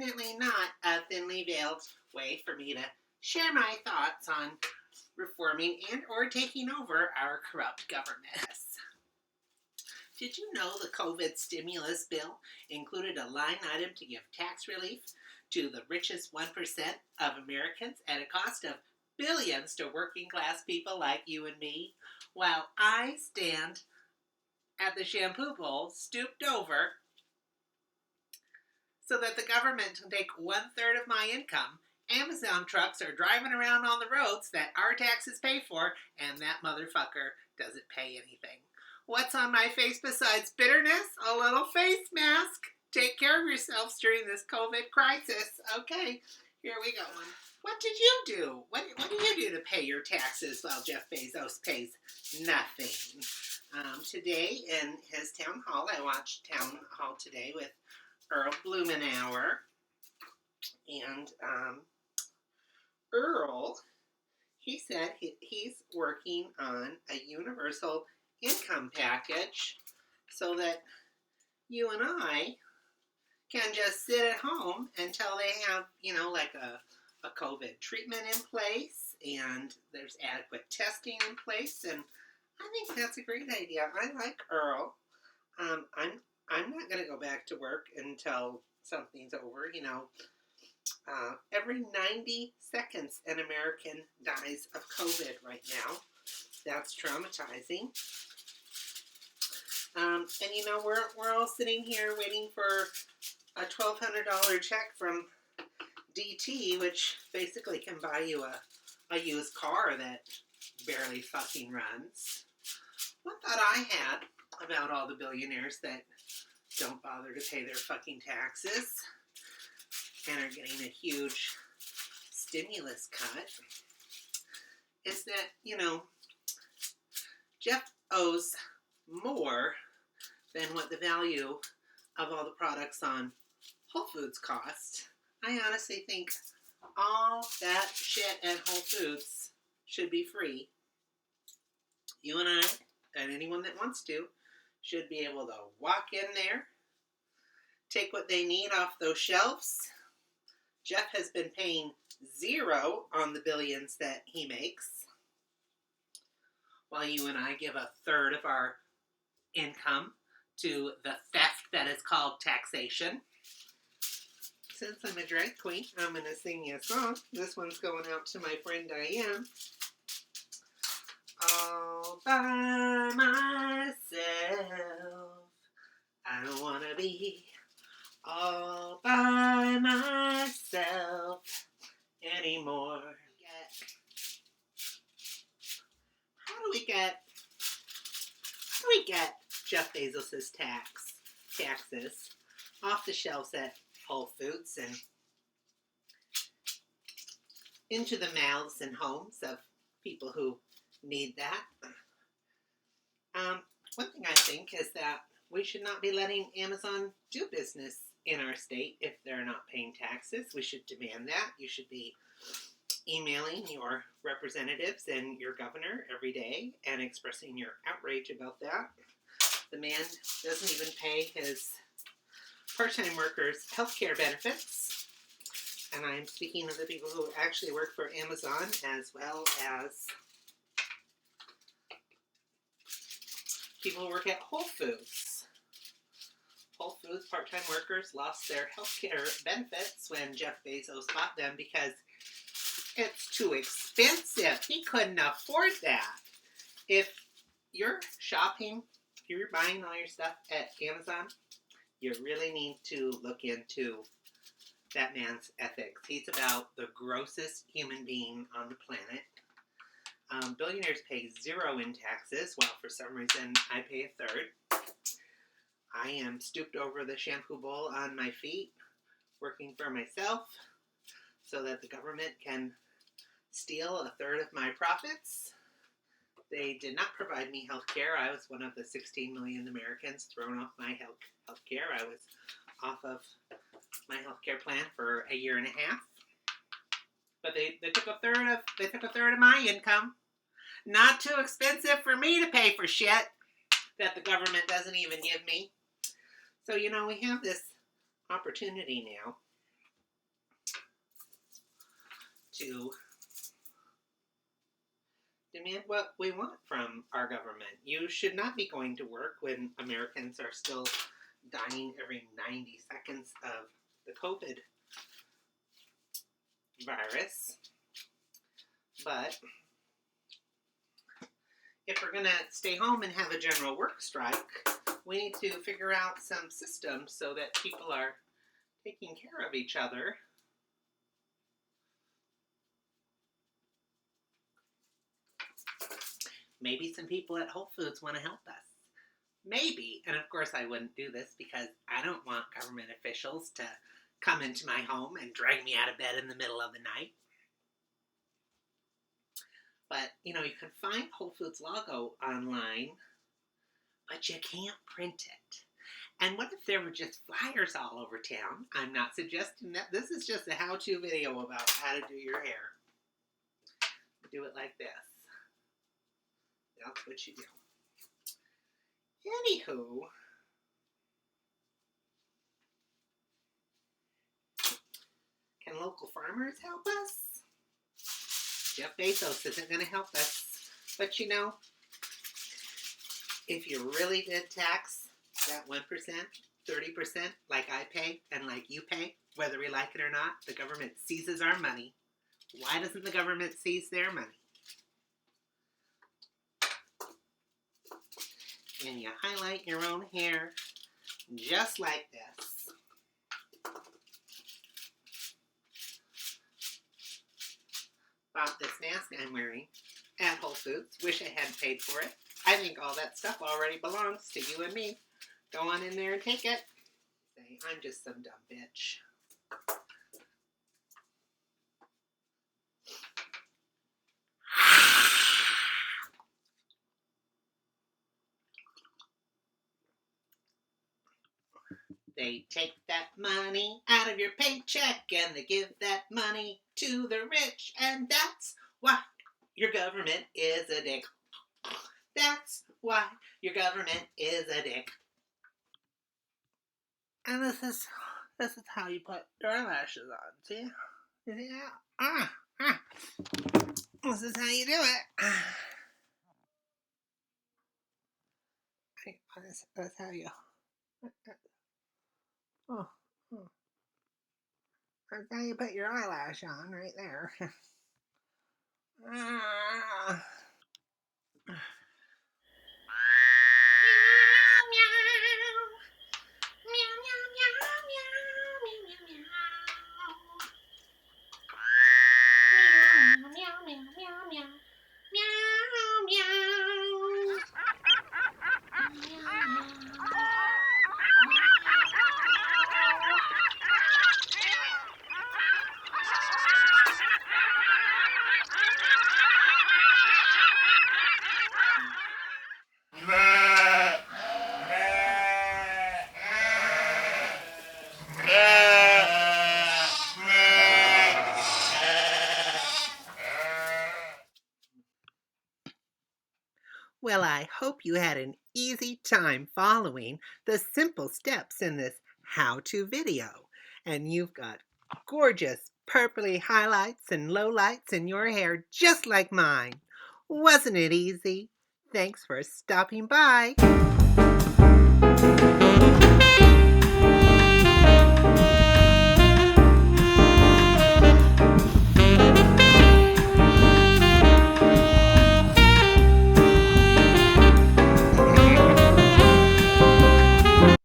definitely not a thinly veiled way for me to share my thoughts on reforming and or taking over our corrupt government. Did you know the COVID stimulus bill included a line item to give tax relief to the richest 1% of Americans at a cost of billions to working class people like you and me, while I stand at the shampoo bowl stooped over so that the government can take 1/3 of my income? Amazon trucks are driving around on the roads that our taxes pay for, and that motherfucker doesn't pay anything. What's on my face besides bitterness? A little face mask. Take care of yourselves during this COVID crisis. Okay, here we go. What did you do? What do you do to pay your taxes while Jeff Bezos pays nothing? Today in his town hall, I watched Town Hall Today with Earl Blumenauer. And Earl, he said he's working on a universal income package so that you and I can just sit at home until they have, like a COVID treatment in place and there's adequate testing in place. And I think that's a great idea. I like Earl. I'm not going to go back to work until something's over. Every 90 seconds an American dies of COVID right now. That's traumatizing. And we're all sitting here waiting for a $1,200 check from DT, which basically can buy you a used car that barely fucking runs. One thought I had about all the billionaires that don't bother to pay their fucking taxes and are getting a huge stimulus cut is that, Jeff owes more than what the value of all the products on Whole Foods cost. I honestly think all that shit at Whole Foods should be free. You and I, and anyone that wants to, should be able to walk in there, take what they need off those shelves. Jeff has been paying zero on the billions that he makes, while you and I give 1/3 of our income to the theft that is called taxation. Since I'm a drag queen, I'm going to sing you a song. This one's going out to my friend Diane. All by myself, I don't want to be all by myself anymore. How do we get Jeff Bezos' taxes off the shelves at Whole Foods and into the mouths and homes of people who need that? One thing I think is that we should not be letting Amazon do business in our state if they're not paying taxes. We should demand that. You should be emailing your representatives and your governor every day and expressing your outrage about that. The man doesn't even pay his part-time workers health care benefits. And I'm speaking of the people who actually work for Amazon as well as people who work at Whole Foods. Whole Foods part-time workers lost their health care benefits when Jeff Bezos bought them because it's too expensive. He couldn't afford that. If you're shopping, if you're buying all your stuff at Amazon, you really need to look into that man's ethics. He's about the grossest human being on the planet. Billionaires pay zero in taxes, while for some reason I pay 1/3. I am stooped over the shampoo bowl on my feet, working for myself, so that the government can steal 1/3 of my profits. They did not provide me health care. I was one of the 16 million Americans thrown off my health care. I was off of my health care plan for a year and a half. But they took 1/3 of my income. Not too expensive for me to pay for shit that the government doesn't even give me. So, we have this opportunity now to demand what we want from our government. You should not be going to work when Americans are still dying every 90 seconds of the COVID virus. But if we're going to stay home and have a general work strike, we need to figure out some systems so that people are taking care of each other. Maybe some people at Whole Foods want to help us. Maybe. And of course I wouldn't do this because I don't want government officials to come into my home and drag me out of bed in the middle of the night. But, you can find Whole Foods logo online, but you can't print it. And what if there were just flyers all over town? I'm not suggesting that. This is just a how-to video about how to do your hair. Do it like this. That's what you do. Anywho, can local farmers help us? Jeff Bezos isn't going to help us. But if you really did tax that 1%, 30%, like I pay and like you pay, whether we like it or not, the government seizes our money. Why doesn't the government seize their money? And you highlight your own hair just like this. Bought this mask I'm wearing at Whole Foods. Wish I hadn't paid for it. I think all that stuff already belongs to you and me. Go on in there and take it. Say, I'm just some dumb bitch. They take that money out of your paycheck and they give that money to the rich. And that's why your government is a dick. That's why your government is a dick. And this is how you put your eyelashes on. See? Yeah. This is how you do it. That's how you. Oh. That's how you put your eyelash on, right there. Well, I hope you had an easy time following the simple steps in this how-to video. And you've got gorgeous purpley highlights and lowlights in your hair just like mine. Wasn't it easy? Thanks for stopping by.